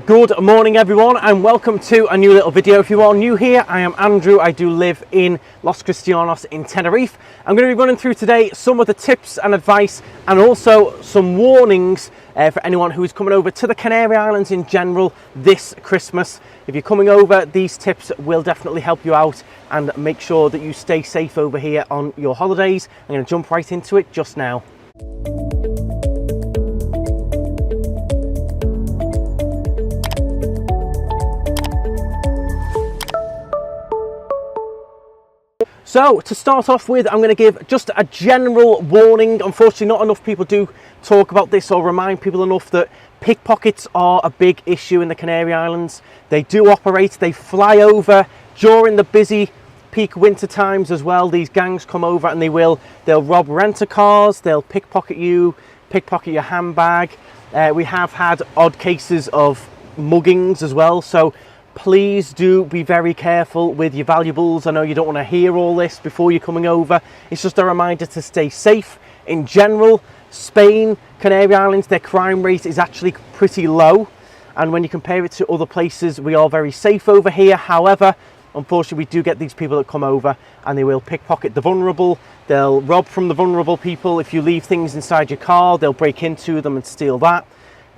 Good morning everyone and welcome to a new little video. If you are new here, I am Andrew. I do live in Los Cristianos in Tenerife. I'm going to be running through today some of the tips and advice and also some warnings for anyone who is coming over to the Canary Islands in general this Christmas. If you're coming over, these tips will definitely help you out and make sure that you stay safe over here on your holidays. I'm going to jump right into it just now. So to start off with, I'm going to give just a general warning. Unfortunately, not enough people do talk about this or remind people enough that pickpockets are a big issue in the Canary Islands. They do operate, they fly over during the busy peak winter times as well. These gangs come over and they'll rob rent-a-cars, they'll pickpocket you, pickpocket your handbag. We have had odd cases of muggings as well, so please do be very careful with your valuables. I know you don't want to hear all this before you're coming over. It's just a reminder to stay safe. In general, Spain, Canary Islands, their crime rate is actually pretty low. And when you compare it to other places, we are very safe over here. However, unfortunately, we do get these people that come over and they will pickpocket the vulnerable. They'll rob from the vulnerable people. If you leave things inside your car, they'll break into them and steal that.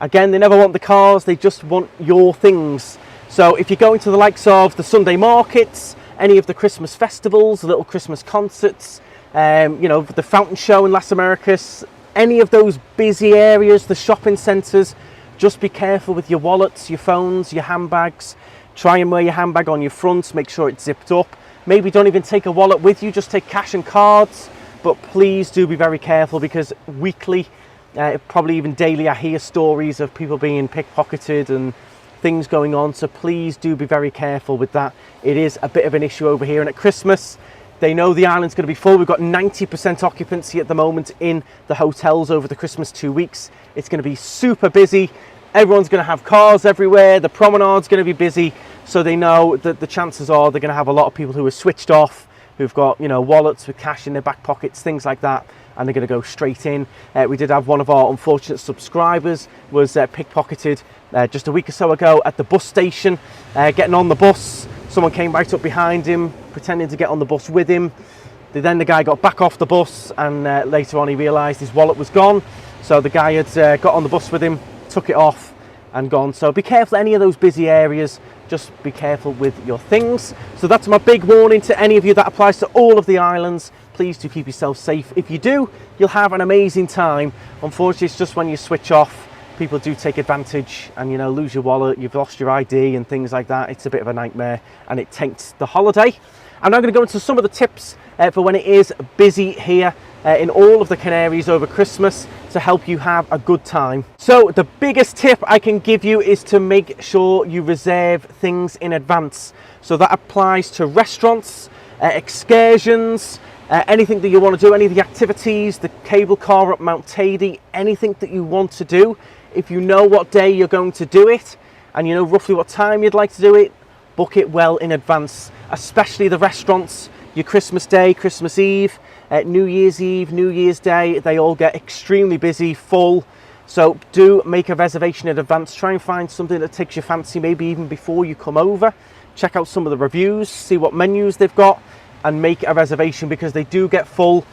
Again, they never want the cars, they just want your things. So if you're going to the likes of the Sunday markets, any of the Christmas festivals, the little Christmas concerts, the fountain show in Las Americas, any of those busy areas, the shopping centres, just be careful with your wallets, your phones, your handbags. Try and wear your handbag on your front, make sure it's zipped up. Maybe don't even take a wallet with you, just take cash and cards. But please do be very careful because weekly, probably even daily, I hear stories of people being pickpocketed and things going on, so please do be very careful with that. It is a bit of an issue over here, and at Christmas they know the island's going to be full. We've got 90% occupancy at the moment in the hotels over the Christmas 2 weeks. It's going to be super busy. Everyone's going to have cars everywhere. The promenade's going to be busy, so they know that the chances are they're going to have a lot of people who are switched off, who've got wallets with cash in their back pockets, things like that, and they're going to go straight in. We did have one of our unfortunate subscribers was pickpocketed just a week or so ago at the bus station, getting on the bus. Someone came right up behind him, pretending to get on the bus with him. Then the guy got back off the bus, and later on he realised his wallet was gone. So the guy had got on the bus with him, took it off and gone. So be careful any of those busy areas. Just be careful with your things. So that's my big warning to any of you. That applies to all of the islands. Please do keep yourself safe. If you do, you'll have an amazing time. Unfortunately, it's just when you switch off, people do take advantage and lose your wallet, you've lost your ID and things like that. It's a bit of a nightmare and it taints the holiday. I'm now going to go into some of the tips for when it is busy here in all of the Canaries over Christmas to help you have a good time. So the biggest tip I can give you is to make sure you reserve things in advance. So that applies to restaurants, excursions, anything that you want to do, any of the activities, the cable car up Mount Tady, anything that you want to do. If you know what day you're going to do it and you know roughly what time you'd like to do it, book it well in advance, especially the restaurants. Your Christmas Day, Christmas Eve, New Year's Eve, New Year's Day, they all get extremely busy, full. So do make a reservation in advance. Try and find something that takes your fancy, maybe even before you come over. Check out some of the reviews, see what menus they've got, and make a reservation because they do get full.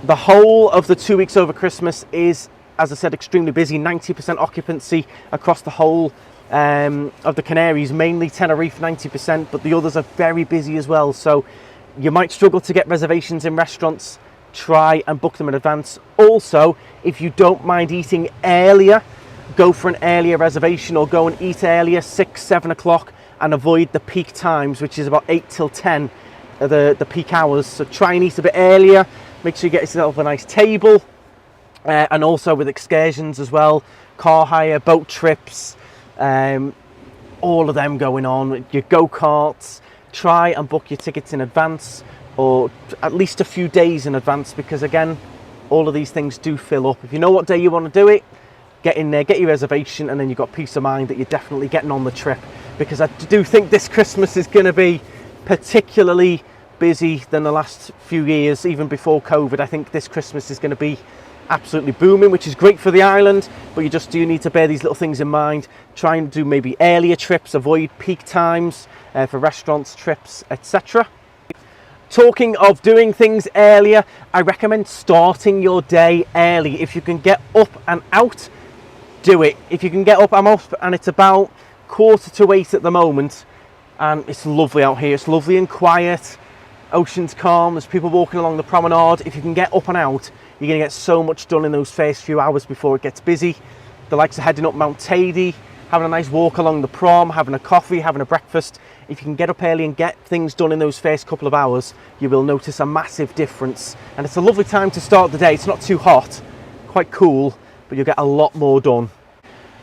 The whole of the 2 weeks over Christmas is, as I said, extremely busy. 90% occupancy across the whole of the Canaries, mainly Tenerife 90%, but the others are very busy as well. So you might struggle to get reservations in restaurants. Try and book them in advance. Also, if you don't mind eating earlier, go for an earlier reservation or go and eat earlier, 6, 7 o'clock, and avoid the peak times, which is about 8 till 10, the peak hours. So try and eat a bit earlier. Make sure you get yourself a nice table. And also with excursions as well, car hire, boat trips, all of them going on, your go-karts. Try and book your tickets in advance or at least a few days in advance because again, all of these things do fill up. If you know what day you want to do it, get in there, get your reservation, and then you've got peace of mind that you're definitely getting on the trip, because I do think this Christmas is going to be particularly busy than the last few years, even before COVID. I think this Christmas is going to be absolutely booming, which is great for the island, but you just do need to bear these little things in mind. Try and do maybe earlier trips, avoid peak times for restaurants, trips, etc. Talking of doing things earlier, I recommend starting your day early. If you can get up and out, do it. If you can get up, I'm up and it's about 7:45 at the moment, and it's lovely out here. It's lovely and quiet, ocean's calm, there's people walking along the promenade. If you can get up and out, you're going to get so much done in those first few hours before it gets busy. The likes of heading up Mount Tady, having a nice walk along the prom, having a coffee, having a breakfast. If you can get up early and get things done in those first couple of hours, you will notice a massive difference. And it's a lovely time to start the day. It's not too hot, quite cool, but you'll get a lot more done.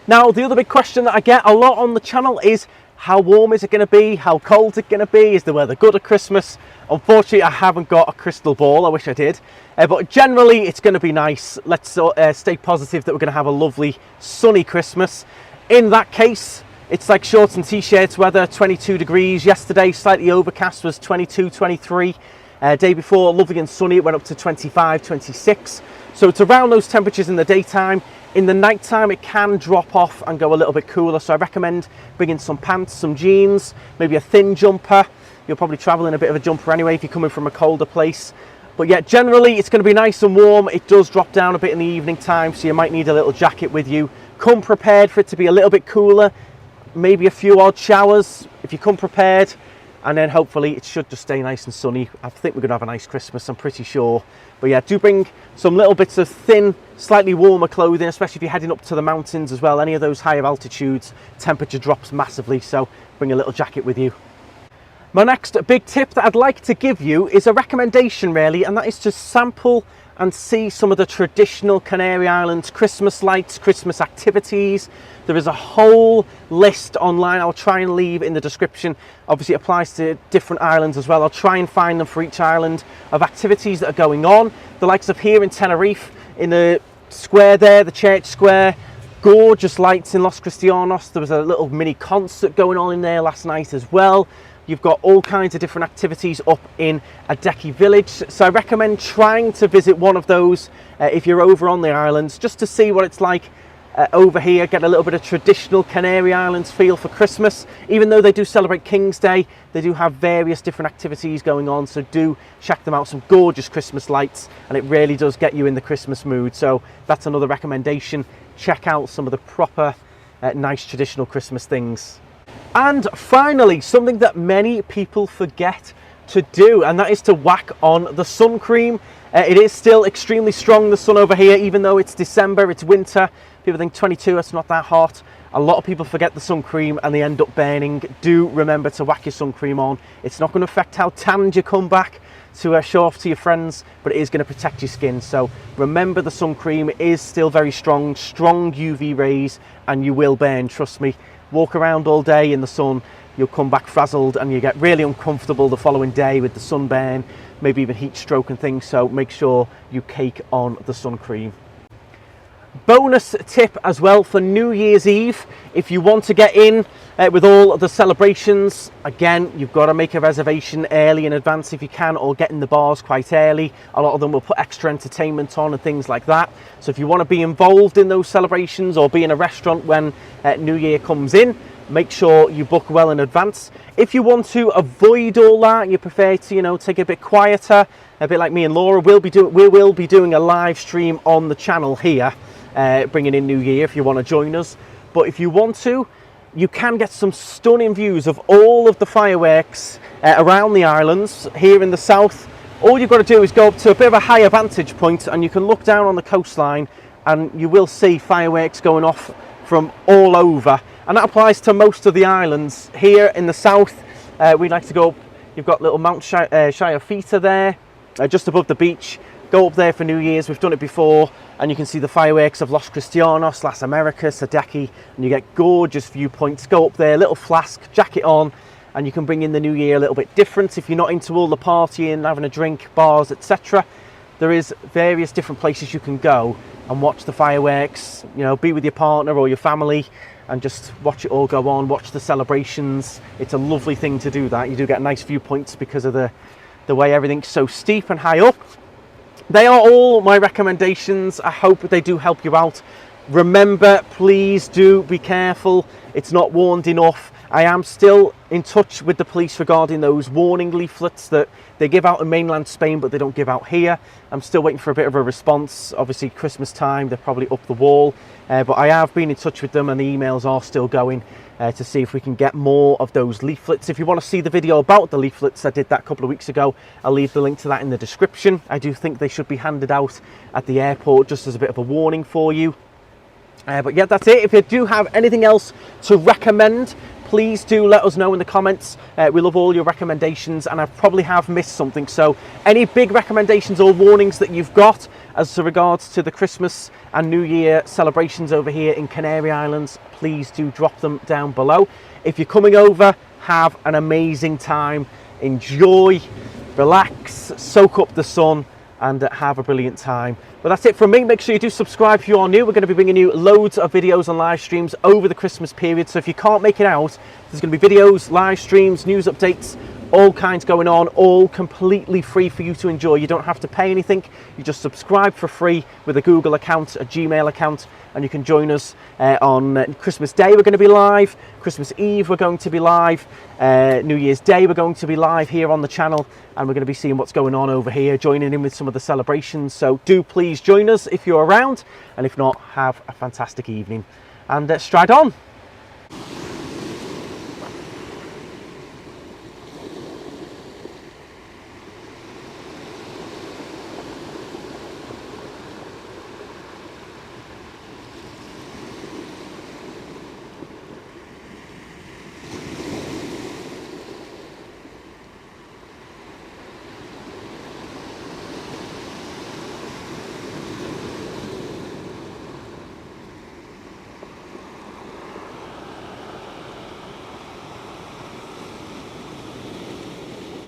Now, the other big question that I get a lot on the channel is, how warm is it going to be? How cold is it going to be? Is the weather good at Christmas? Unfortunately, I haven't got a crystal ball. I wish I did. But generally, it's going to be nice. Let's stay positive that we're going to have a lovely sunny Christmas. In that case, it's like shorts and t-shirts weather, 22 degrees. Yesterday, slightly overcast, was 22, 23. Day before, lovely and sunny, it went up to 25, 26. So it's around those temperatures in the daytime. In the nighttime, it can drop off and go a little bit cooler. So I recommend bringing some pants, some jeans, maybe a thin jumper. You'll probably travel in a bit of a jumper anyway if you're coming from a colder place. But yeah, generally it's going to be nice and warm. It does drop down a bit in the evening time, so you might need a little jacket with you. Come prepared for it to be a little bit cooler, maybe a few odd showers if you come prepared, and then hopefully it should just stay nice and sunny. I think we're going to have a nice Christmas, I'm pretty sure. But yeah, do bring some little bits of thin, slightly warmer clothing, especially if you're heading up to the mountains as well. Any of those higher altitudes, temperature drops massively, so bring a little jacket with you. My next big tip that I'd like to give you is a recommendation really, and that is to sample and see some of the traditional Canary Islands Christmas lights, Christmas activities. There is a whole list online I'll try and leave in the description. Obviously it applies to different islands as well. I'll try and find them for each island of activities that are going on. The likes of here in Tenerife, in the square there, the church square, gorgeous lights in Los Cristianos. There was a little mini concert going on in there last night as well. You've got all kinds of different activities up in Adeki village. So I recommend trying to visit one of those if you're over on the islands, just to see what it's like over here, get a little bit of traditional Canary Islands feel for Christmas. Even though they do celebrate King's Day, they do have various different activities going on. So do check them out, some gorgeous Christmas lights, and it really does get you in the Christmas mood. So that's another recommendation. Check out some of the proper, nice traditional Christmas things. And finally, something that many people forget to do, and that is to whack on the sun cream. It is still extremely strong, the sun over here, even though it's December, it's winter. People think 22, it's not that hot. A lot of people forget the sun cream and they end up burning. Do remember to whack your sun cream on. It's not going to affect how tanned you come back to show off to your friends, but it is going to protect your skin. So remember, the sun cream is still very strong UV rays, and you will burn, trust me. Walk around all day in the sun, you'll come back frazzled and you get really uncomfortable the following day with the sunburn, maybe even heat stroke and things. So make sure you cake on the sun cream. Bonus tip as well for New Year's Eve, if you want to get in with all of the celebrations, again, you've got to make a reservation early in advance if you can, or get in the bars quite early. A lot of them will put extra entertainment on and things like that. So if you want to be involved in those celebrations or be in a restaurant when New Year comes in, make sure you book well in advance. If you want to avoid all that and you prefer to, you know, take it a bit quieter, a bit like me and Laura, we will be doing a live stream on the channel here, bringing in New Year if you want to join us. But if you want to, you can get some stunning views of all of the fireworks around the islands here in the south. All you've got to do is go up to a bit of a higher vantage point and you can look down on the coastline and you will see fireworks going off from all over. And that applies to most of the islands. Here in the south, we like to go up, you've got little Mount Shire there, just above the beach. Go up there for New Year's, we've done it before, and you can see the fireworks of Los Cristianos, Las Americas, Adeki, and you get gorgeous viewpoints. Go up there, little flask, jacket on, and you can bring in the New Year a little bit different. If you're not into all the partying, having a drink, bars, etc., there is various different places you can go and watch the fireworks, you know, be with your partner or your family and just watch it all go on, watch the celebrations. It's a lovely thing to do that. You do get nice viewpoints because of the way everything's so steep and high up. they are all my recommendations. I hope they do help you out. Remember, please do be careful. It's not warned enough. I am still in touch with the police regarding those warning leaflets that they give out in mainland Spain, but they don't give out here. I'm still waiting for a bit of a response. Obviously, Christmas time, they're probably up the wall. But I have been in touch with them, and the emails are still going to see if we can get more of those leaflets. If you want to see the video about the leaflets, I did that a couple of weeks ago. I'll leave the link to that in the description. I do think they should be handed out at the airport just as a bit of a warning for you. But yeah, that's it. If you do have anything else to recommend, please do let us know in the comments. We love all your recommendations, and I probably have missed something. So any big recommendations or warnings that you've got as to regards to the Christmas and New Year celebrations over here in Canary Islands, please do drop them down below. If you're coming over, have an amazing time. Enjoy, relax, soak up the sun, and have a brilliant time. But that's it from me. Make sure you do subscribe if you are new. We're going to be bringing you loads of videos and live streams over the Christmas period. So if you can't make it out, there's going to be videos, live streams, news updates, all kinds going on, all completely free for you to enjoy. You don't have to pay anything. You just subscribe for free with a Google account, a Gmail account, and you can join us on Christmas Day. We're going to be live. Christmas Eve, we're going to be live. New Year's Day, we're going to be live here on the channel, and we're going to be seeing what's going on over here, joining in with some of the celebrations. So do please join us if you're around, and if not, have a fantastic evening and stride on.